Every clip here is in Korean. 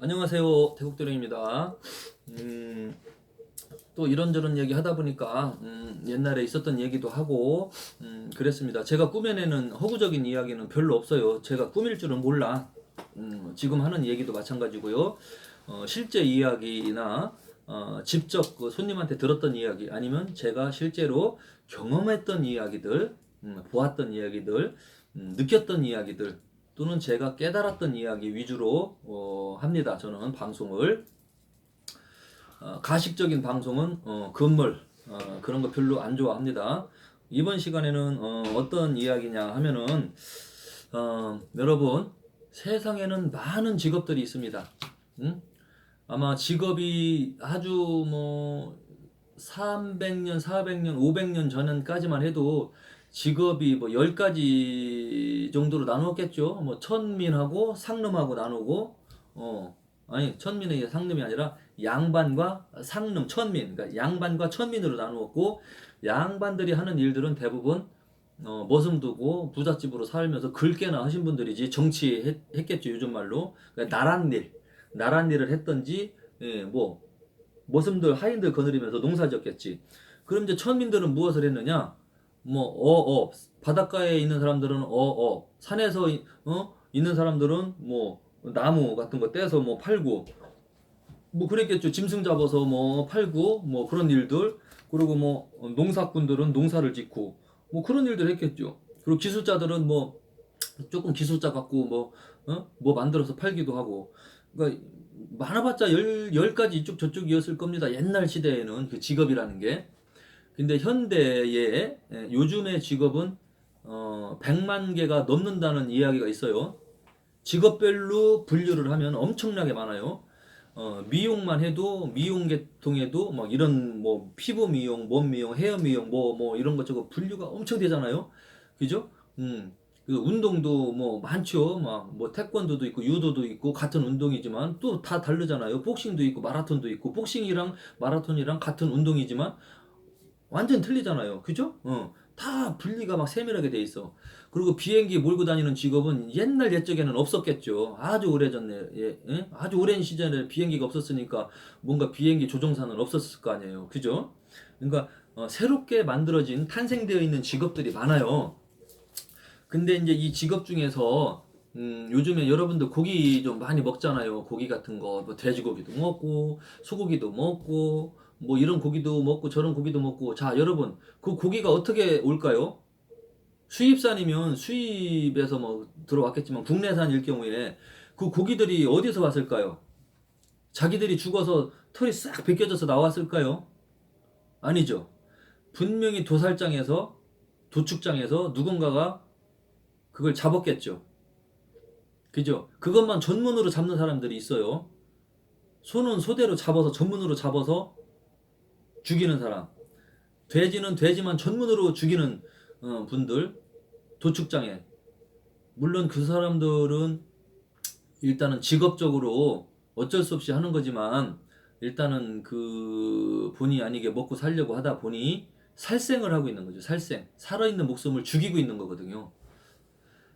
안녕하세요. 태국도령입니다. 또 이런저런 얘기 하다 보니까 옛날에 있었던 얘기도 하고 그랬습니다. 제가 꾸며내는 허구적인 이야기는 별로 없어요. 제가 꾸밀 줄은 몰라. 지금 하는 얘기도 마찬가지고요. 실제 이야기나 직접 그 손님한테 들었던 이야기 아니면 제가 실제로 경험했던 이야기들, 보았던 이야기들, 느꼈던 이야기들 또는 제가 깨달았던 이야기 위주로 합니다. 저는 방송을 가식적인 방송은 금물 그런 거 별로 안 좋아합니다. 이번 시간에는 어떤 이야기냐 하면은 여러분 세상에는 많은 직업들이 있습니다. 응? 아마 직업이 아주 뭐 300년, 400년, 500년 전까지만 해도 직업이 뭐 10가지 정도로 나누었겠죠. 뭐 천민하고 상름하고 나누고 아니 천민의 상름이 아니라 양반과 상름, 천민. 그러니까 양반과 천민으로 나누었고 양반들이 하는 일들은 대부분 머슴두고 부잣집으로 살면서 글깨나 하신 분들이지 정치했겠죠. 요즘 말로. 그러니까 나란 일을 했던지 뭐 머슴들 하인들 거느리면서 농사지었겠지. 그럼 이제 천민들은 무엇을 했느냐? 뭐 바닷가에 있는 사람들은 산에서 있는 사람들은 뭐 나무 같은 거 떼서 뭐 팔고 뭐 그랬겠죠. 짐승 잡아서 뭐 팔고 뭐 그런 일들. 그리고 뭐 농사꾼들은 농사를 짓고 뭐 그런 일들 했겠죠. 그리고 기술자들은 뭐 조금 기술자 갖고 뭐 만들어서 팔기도 하고. 그러니까 많아봤자 열 가지 이쪽 저쪽이었을 겁니다. 옛날 시대에는 그 직업이라는 게. 근데 현대의 요즘의 직업은 100만 개가 넘는다는 이야기가 있어요. 직업별로 분류를 하면 엄청나게 많아요. 미용만 해도 미용 계통에도 막 이런 뭐 피부 미용, 몸 미용, 헤어 미용 뭐 이런 것 저것 분류가 엄청 되잖아요. 그죠? 그 운동도 뭐 많죠. 막 뭐 태권도도 있고 유도도 있고 같은 운동이지만 또 다 다르잖아요. 복싱도 있고 마라톤도 있고 복싱이랑 마라톤이랑 같은 운동이지만 완전 틀리잖아요. 그죠? 다 분리가 막 세밀하게 돼 있어. 그리고 비행기 몰고 다니는 직업은 옛날 옛적에는 없었겠죠. 아주 오래전에, 아주 오랜 시절에 비행기가 없었으니까 뭔가 비행기 조종사는 없었을 거 아니에요. 그죠? 그러니까 새롭게 만들어진 탄생되어 있는 직업들이 많아요. 근데 이제 이 직업 중에서 요즘에 여러분들 고기 좀 많이 먹잖아요. 고기 같은 거, 뭐 돼지고기도 먹고 소고기도 먹고 뭐 이런 고기도 먹고 저런 고기도 먹고. 자, 여러분 그 고기가 어떻게 올까요? 수입산이면 수입에서 뭐 들어왔겠지만 국내산일 경우에 그 고기들이 어디서 왔을까요? 자기들이 죽어서 털이 싹 벗겨져서 나왔을까요? 아니죠. 분명히 도살장에서 도축장에서 누군가가 그걸 잡았겠죠. 그죠? 그것만 전문으로 잡는 사람들이 있어요. 소는 소대로 잡아서 전문으로 잡아서 죽이는 사람. 돼지는 돼지만 전문으로 죽이는 분들. 도축장에. 물론 그 사람들은 일단은 직업적으로 어쩔 수 없이 하는 거지만 일단은 그 본의 아니게 먹고 살려고 하다 보니 살생을 하고 있는 거죠. 살생. 살아있는 목숨을 죽이고 있는 거거든요.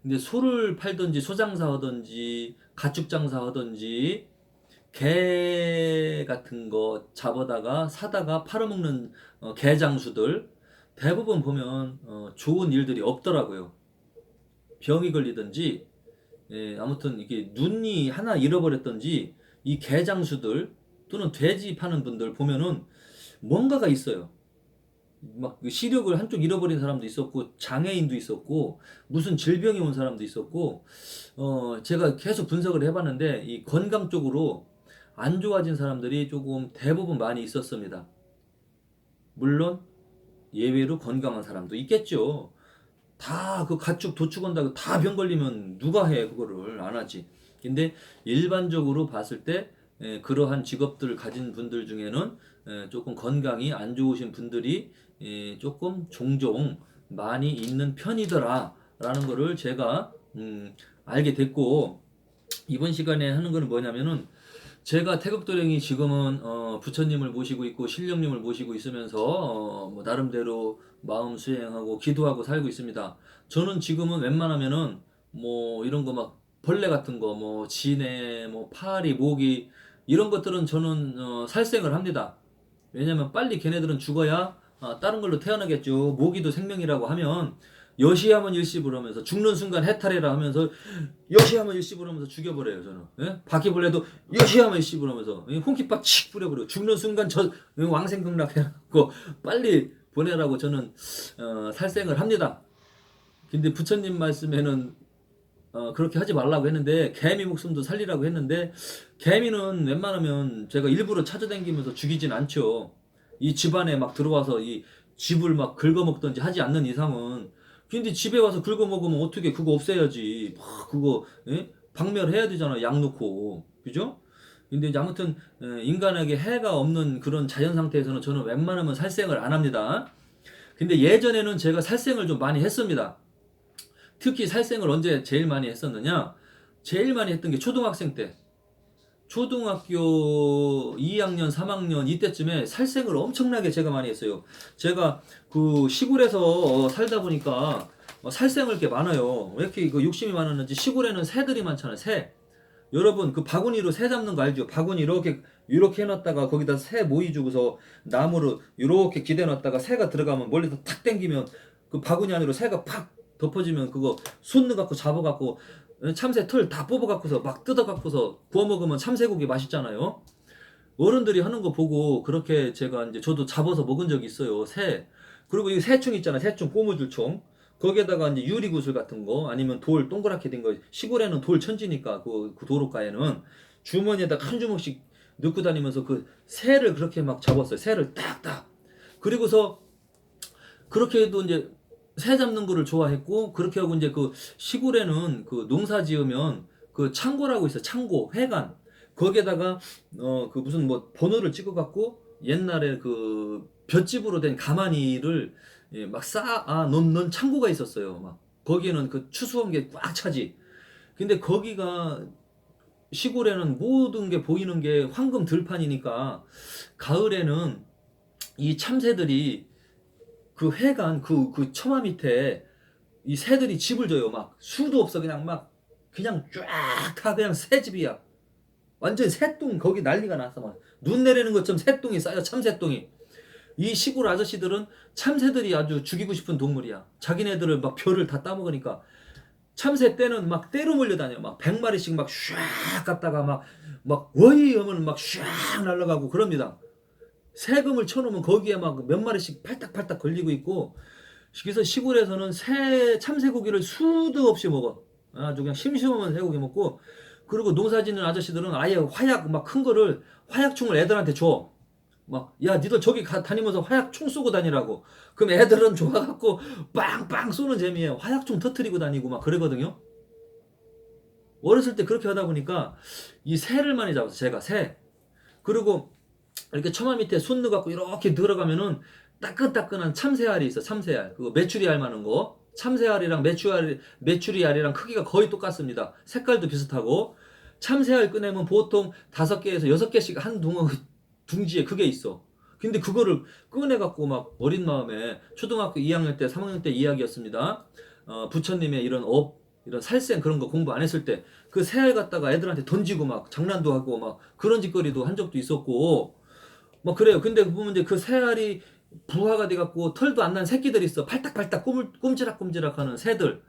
근데 소를 팔든지 소장사 하든지 가축장사 하든지 개 같은 거 잡아다가 사다가 팔아먹는 개장수들 대부분 보면 좋은 일들이 없더라고요. 병이 걸리든지 아무튼 이게 눈이 하나 잃어버렸던지 이 개장수들 또는 돼지 파는 분들 보면은 뭔가가 있어요. 막 시력을 한쪽 잃어버린 사람도 있었고 장애인도 있었고 무슨 질병이 온 사람도 있었고 제가 계속 분석을 해봤는데 이 건강 쪽으로 안 좋아진 사람들이 조금 대부분 많이 있었습니다. 물론 예외로 건강한 사람도 있겠죠. 다 그 가축 도축한다고 다 병 걸리면 누가 해 그거를 안 하지. 근데 일반적으로 봤을 때 그러한 직업들을 가진 분들 중에는 조금 건강이 안 좋으신 분들이 조금 종종 많이 있는 편이더라라는 거를 제가 알게 됐고 이번 시간에 하는 거는 뭐냐면은 제가 태극도령이 지금은 부처님을 모시고 있고 신령님을 모시고 있으면서 뭐 나름대로 마음 수행하고 기도하고 살고 있습니다. 저는 지금은 웬만하면은 뭐 이런 거 막 벌레 같은 거, 뭐 진해, 뭐 파리, 모기 이런 것들은 저는 살생을 합니다. 왜냐면 빨리 걔네들은 죽어야 다른 걸로 태어나겠죠. 모기도 생명이라고 하면 여시하면 일십을 하면서 죽는 순간 해탈해라 하면서 여시하면 일십을 하면서 죽여버려요. 저는 예? 바퀴벌레도 여시하면 일십을 하면서 홍키밥 칙 뿌려버려요. 죽는 순간 저 왕생극락해갖고 빨리 보내라고 저는 살생을 합니다. 근데 부처님 말씀에는 그렇게 하지 말라고 했는데 개미 목숨도 살리라고 했는데 개미는 웬만하면 제가 일부러 찾아다니면서 죽이진 않죠. 이 집안에 막 들어와서 이 집을 막 긁어먹든지 하지 않는 이상은. 근데 집에 와서 긁어먹으면 어떻게 그거 없애야지. 막 그거 박멸해야 되잖아. 약 넣고. 그죠? 근데 이제 아무튼 인간에게 해가 없는 그런 자연 상태에서는 저는 웬만하면 살생을 안 합니다. 근데 예전에는 제가 살생을 좀 많이 했습니다. 특히 살생을 언제 제일 많이 했었느냐? 제일 많이 했던 게 초등학생 때. 초등학교 2학년, 3학년 이때쯤에 살생을 엄청나게 제가 많이 했어요. 제가 그 시골에서 살다 보니까 살생을 게 많아요. 왜 이렇게 그 욕심이 많았는지 시골에는 새들이 많잖아요. 새. 여러분 그 바구니로 새 잡는 거 알죠? 바구니 이렇게 해놨다가 거기다 새 모이 주고서 나무로 이렇게 기대놨다가 새가 들어가면 멀리서 탁 당기면 그 바구니 안으로 새가 팍 덮어지면 그거 손 넣어갖고 잡아갖고 참새 털 다 뽑아갖고서 막 뜯어갖고서 구워 먹으면 참새고기 맛있잖아요. 어른들이 하는 거 보고 그렇게 제가 이제 저도 잡아서 먹은 적이 있어요. 새. 그리고 이 새총 있잖아. 새총, 고무줄 총. 거기에다가 이제 유리구슬 같은 거 아니면 돌 동그랗게 된 거. 시골에는 돌 천지니까 그 도로가에는 주머니에다 한 주먹씩 넣고 다니면서 그 새를 그렇게 막 잡았어요. 새를 딱딱. 그리고서 그렇게 해도 이제 새 잡는 거를 좋아했고 그렇게 하고 이제 그 시골에는 그 농사 지으면 그 창고라고 있어. 창고, 회관. 거기에다가 그 무슨 뭐 번호를 찍어 갖고 옛날에 그 볏짚으로 된 가마니를 막 놓는 창고가 있었어요. 막 거기에는 그 추수한 게 꽉 차지. 근데 거기가 시골에는 모든 게 보이는 게 황금 들판이니까 가을에는 이 참새들이 그 회관 그 처마 밑에 이 새들이 집을 져요. 막 수도 없어. 그냥 쫙 그냥 새집이야. 완전 새똥 거기 난리가 났어. 막 눈 내리는 것처럼 새똥이 쌓여. 참새똥이. 이 시골 아저씨들은 참새들이 아주 죽이고 싶은 동물이야. 자기네들을 막 별을 다 따먹으니까 참새 떼는 막 떼로 몰려다녀. 막 100마리씩 막 슉 갔다가 막 워이 하면 막 슉 날아가고 그럽니다. 세금을 쳐놓으면 거기에 막 몇 마리씩 팔딱팔딱 걸리고 있고. 그래서 시골에서는 참새고기를 수도 없이 먹어. 아주 그냥 심심하면 새고기 먹고. 그리고 농사 짓는 아저씨들은 아예 화약 막 큰 거를 화약총을 애들한테 줘. 막 야 니들 저기 다니면서 화약총 쏘고 다니라고. 그럼 애들은 좋아갖고 빵빵 쏘는 재미에 화약총 터트리고 다니고 막 그러거든요. 어렸을 때 그렇게 하다 보니까 이 새를 많이 잡았어. 제가 새. 그리고 이렇게 처마 밑에 손 넣어갖고 이렇게 들어가면은 따끈따끈한 참새알이 있어. 참새알. 그거 메추리알 많은 거. 참새알이랑 메추리알이랑 크기가 거의 똑같습니다. 색깔도 비슷하고. 참새알 꺼내면 보통 5개에서 6개씩 한 둥지에 그게 있어. 근데 그거를 꺼내갖고 막 어린 마음에 초등학교 2학년 때 3학년 때 이야기였습니다. 부처님의 이런 살생 그런 거 공부 안 했을 때 그 새알 갖다가 애들한테 던지고 막 장난도 하고 막 그런 짓거리도 한 적도 있었고 막 그래요. 근데 보면 이제 그 새알이 부화가 돼갖고 털도 안 난 새끼들이 있어. 팔딱팔딱 꼼지락꼼지락 하는 새들.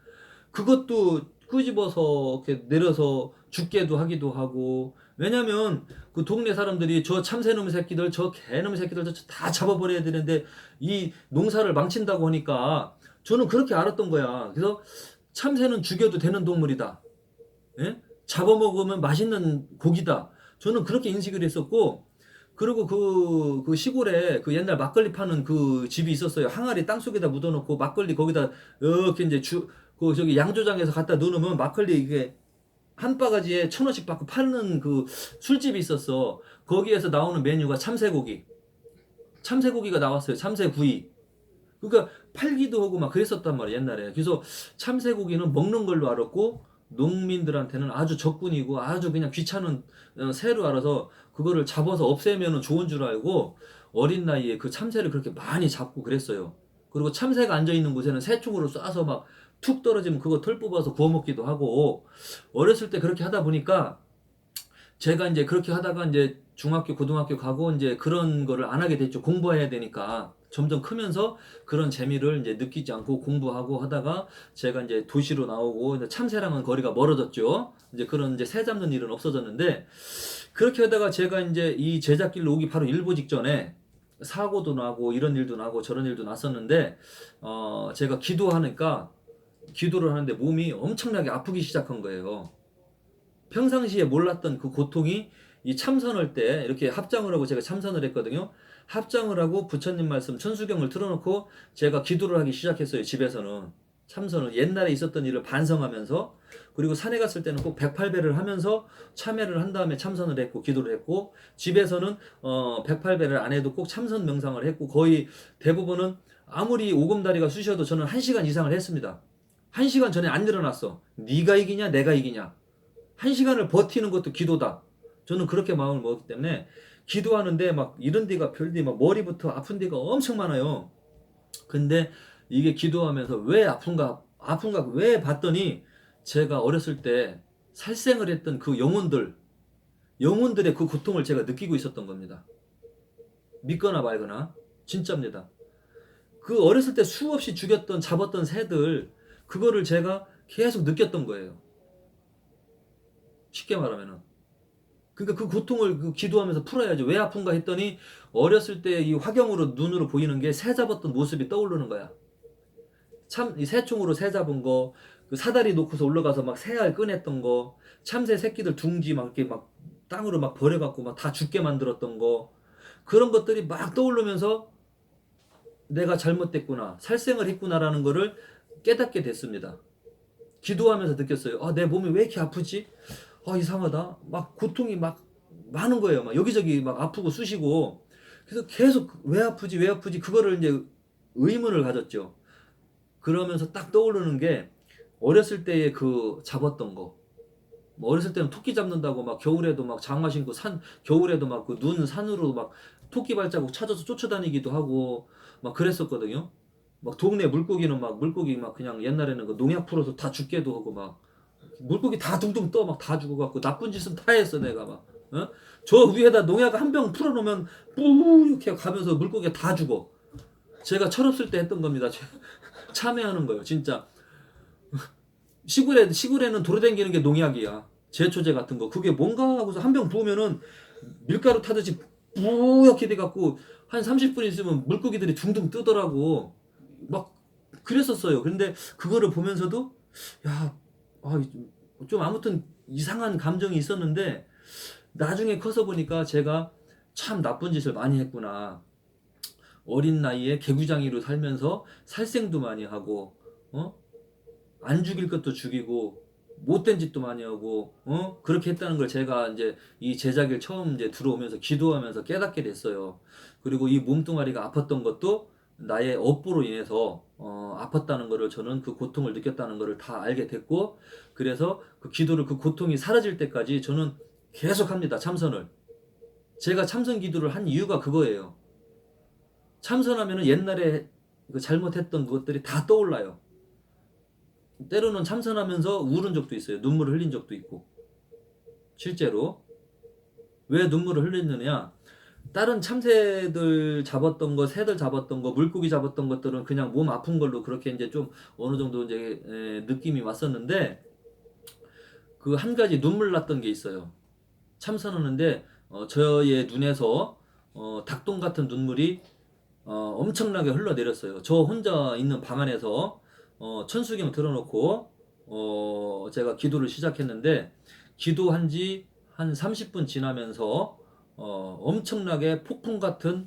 그것도 끄집어서 이렇게 내려서 죽게도 하기도 하고. 왜냐면 그 동네 사람들이 저 참새놈 새끼들 저 개놈 새끼들 다 잡아버려야 되는데 이 농사를 망친다고 하니까 저는 그렇게 알았던 거야. 그래서 참새는 죽여도 되는 동물이다. 예? 잡아먹으면 맛있는 고기다. 저는 그렇게 인식을 했었고. 그리고 그 시골에 그 옛날 막걸리 파는 그 집이 있었어요. 항아리 땅속에다 묻어놓고 막걸리 거기다 이렇게 이제 저기 양조장에서 갖다 넣으면 막걸리 이게 한 바가지에 1,000원씩 받고 파는 그 술집이 있었어. 거기에서 나오는 메뉴가 참새고기. 참새고기가 나왔어요. 참새구이. 그러니까 팔기도 하고 막 그랬었단 말이야 옛날에. 그래서 참새고기는 먹는 걸로 알았고 농민들한테는 아주 적군이고 아주 그냥 귀찮은 새로 알아서 그거를 잡아서 없애면 좋은 줄 알고 어린 나이에 그 참새를 그렇게 많이 잡고 그랬어요. 그리고 참새가 앉아있는 곳에는 새총으로 쏴서 막 툭 떨어지면 그거 털 뽑아서 구워 먹기도 하고, 어렸을 때 그렇게 하다 보니까 제가 이제 그렇게 하다가 이제 중학교, 고등학교 가고 이제 그런 거를 안 하게 됐죠. 공부해야 되니까. 점점 크면서 그런 재미를 이제 느끼지 않고 공부하고 하다가 제가 이제 도시로 나오고 이제 참새랑은 거리가 멀어졌죠. 이제 그런 이제 새 잡는 일은 없어졌는데, 그렇게 하다가 제가 이제 이 제작길로 오기 바로 일보 직전에 사고도 나고 이런 일도 나고 저런 일도 났었는데, 제가 기도를 하는데 몸이 엄청나게 아프기 시작한 거예요. 평상시에 몰랐던 그 고통이 이 참선할 때 이렇게 합장을 하고 제가 참선을 했거든요. 합장을 하고 부처님 말씀 천수경을 틀어놓고 제가 기도를 하기 시작했어요. 집에서는 참선을 옛날에 있었던 일을 반성하면서, 그리고 산에 갔을 때는 꼭 108배를 하면서 참회를 한 다음에 참선을 했고 기도를 했고, 집에서는 108배를 안 해도 꼭 참선 명상을 했고, 거의 대부분은 아무리 오금다리가 쑤셔도 저는 1시간 이상을 했습니다. 1시간 전에 안 일어났어. 네가 이기냐 내가 이기냐. 1시간을 버티는 것도 기도다. 저는 그렇게 마음을 먹었기 때문에 기도하는데 막 이런 데가 별데 막 머리부터 아픈 데가 엄청 많아요. 근데 이게 기도하면서 왜 아픈가 왜 봤더니, 제가 어렸을 때 살생을 했던 그 영혼들의 그 고통을 제가 느끼고 있었던 겁니다. 믿거나 말거나 진짜입니다. 그 어렸을 때 수없이 죽였던 잡았던 새들, 그거를 제가 계속 느꼈던 거예요. 쉽게 말하면은. 그러니까 그 고통을 그 기도하면서 풀어야죠. 왜 아픈가 했더니, 어렸을 때 이 화경으로 눈으로 보이는 게 새 잡았던 모습이 떠오르는 거야. 참, 이 새총으로 새 잡은 거, 그 사다리 놓고서 올라가서 막 새알 꺼냈던 거, 참새 새끼들 둥지 막 이렇게 막 땅으로 막 버려갖고 막 다 죽게 만들었던 거, 그런 것들이 막 떠오르면서 내가 잘못됐구나, 살생을 했구나라는 거를 깨닫게 됐습니다. 기도하면서 느꼈어요. 내 몸이 왜 이렇게 아프지? 이상하다. 막 고통이 막 많은 거예요. 막 여기저기 막 아프고 쑤시고. 그래서 계속 왜 아프지, 왜 아프지? 그거를 이제 의문을 가졌죠. 그러면서 딱 떠오르는 게, 어렸을 때의 그 잡았던 거. 뭐 어렸을 때는 토끼 잡는다고 막 겨울에도 막 장화 신고 겨울에도 막 그 눈 산으로 막 토끼 발자국 찾아서 쫓아다니기도 하고 막 그랬었거든요. 막 동네 물고기는 막 물고기 막 그냥 옛날에는 그 농약 풀어서 다 죽게도 하고, 막 물고기 다 둥둥 떠 막 다 죽어갖고 나쁜 짓은 다 했어 내가 막. 저 위에다 농약 한 병 풀어놓으면 뿌옇게 가면서 물고기가 다 죽어. 제가 철없을 때 했던 겁니다. 참여하는 거예요 진짜. 시골에는 돌아다니는 게 농약이야. 제초제 같은 거. 그게 뭔가 하고서 한 병 부으면은 밀가루 타듯이 뿌옇게 돼갖고 한 30분 있으면 물고기들이 둥둥 뜨더라고. 막 그랬었어요. 근데 그거를 보면서도 야, 좀 아무튼 이상한 감정이 있었는데, 나중에 커서 보니까 제가 참 나쁜 짓을 많이 했구나. 어린 나이에 개구장이로 살면서 살생도 많이 하고, 안 죽일 것도 죽이고, 못된 짓도 많이 하고, 그렇게 했다는 걸 제가 이제 이 제자길 처음 이제 들어오면서 기도하면서 깨닫게 됐어요. 그리고 이 몸뚱아리가 아팠던 것도 나의 업보로 인해서 아팠다는 거를, 저는 그 고통을 느꼈다는 거를 다 알게 됐고, 그래서 그 기도를, 그 고통이 사라질 때까지 저는 계속 합니다. 참선을. 제가 참선 기도를 한 이유가 그거예요. 참선하면은 옛날에 그 잘못했던 것들이 다 떠올라요. 때로는 참선하면서 울은 적도 있어요. 눈물을 흘린 적도 있고. 실제로. 왜 눈물을 흘리느냐? 다른 참새들 잡았던 거, 새들 잡았던 거, 물고기 잡았던 것들은 그냥 몸 아픈 걸로 그렇게 이제 좀 어느 정도 이제 느낌이 왔었는데, 그 한 가지 눈물 났던 게 있어요. 참선하는데 저의 눈에서 닭똥 같은 눈물이 엄청나게 흘러내렸어요. 저 혼자 있는 방 안에서 천수경 틀어놓고 제가 기도를 시작했는데, 기도한 지 한 30분 지나면서 엄청나게 폭풍 같은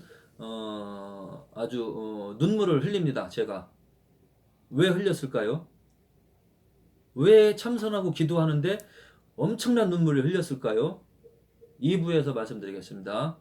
아주 눈물을 흘립니다. 제가 왜 흘렸을까요? 왜 참선하고 기도하는데 엄청난 눈물을 흘렸을까요? 2부에서 말씀드리겠습니다.